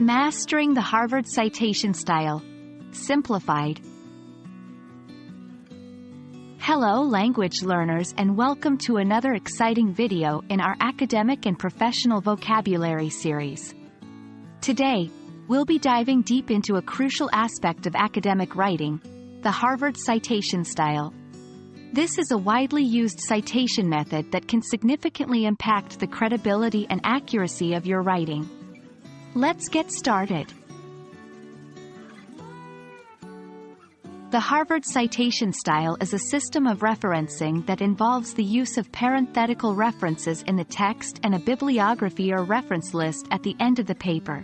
Mastering the Harvard Citation Style. Simplified. Hello language learners, and welcome to another exciting video in our academic and professional vocabulary series. Today, we'll be diving deep into a crucial aspect of academic writing, the Harvard Citation Style. This is a widely used citation method that can significantly impact the credibility and accuracy of your writing. Let's get started. The Harvard Citation Style is a system of referencing that involves the use of parenthetical references in the text and a bibliography or reference list at the end of the paper.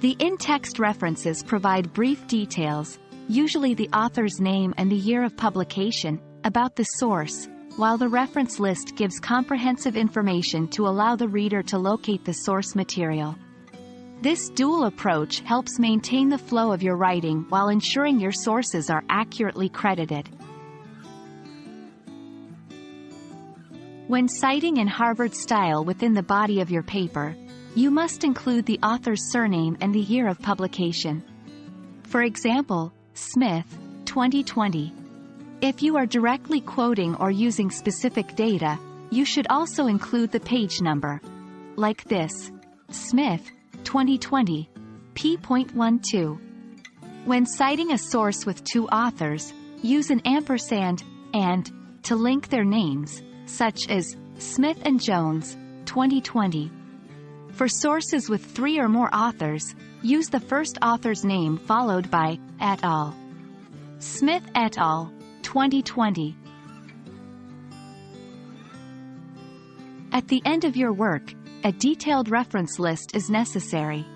The in-text references provide brief details, usually the author's name and the year of publication, about the source, while the reference list gives comprehensive information to allow the reader to locate the source material. This dual approach helps maintain the flow of your writing while ensuring your sources are accurately credited. When citing in Harvard style within the body of your paper, you must include the author's surname and the year of publication. For example, Smith, 2020. If you are directly quoting or using specific data, you should also include the page number. Like this: Smith, 2020, p.12. When citing a source with two authors, use an ampersand and to link their names, such as Smith and Jones, 2020. For sources with three or more authors, use the first author's name followed by et al. Smith et al., 2020. At the end of your work, a detailed reference list is necessary.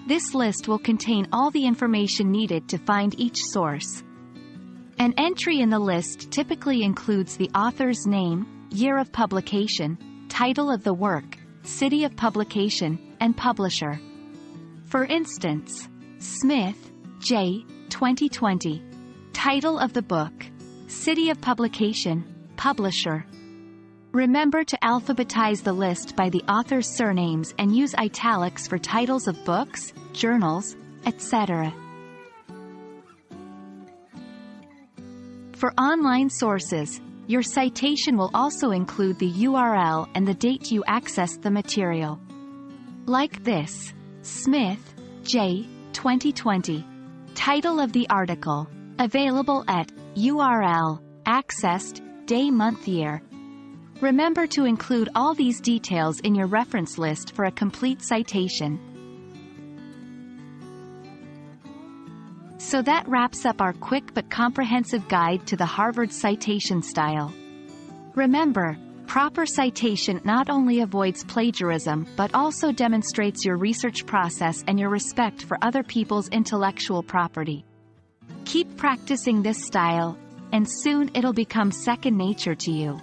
This list will contain all the information needed to find each source. An entry in the list typically includes the author's name, year of publication, title of the work, city of publication, and publisher. For instance, Smith, J., 2020. Title of the book, city of publication, publisher. Remember to alphabetize the list by the author's surnames and use italics for titles of books, journals, etc. For online sources, your citation will also include the URL and the date you accessed the material. Like this: Smith, J., 2020. Title of the article. Available at URL, accessed, day, month, year. Remember to include all these details in your reference list for a complete citation. So that wraps up our quick but comprehensive guide to the Harvard Citation Style. Remember, proper citation not only avoids plagiarism but also demonstrates your research process and your respect for other people's intellectual property. Keep practicing this style, and soon it'll become second nature to you.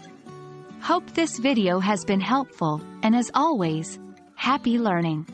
Hope this video has been helpful, and as always, happy learning!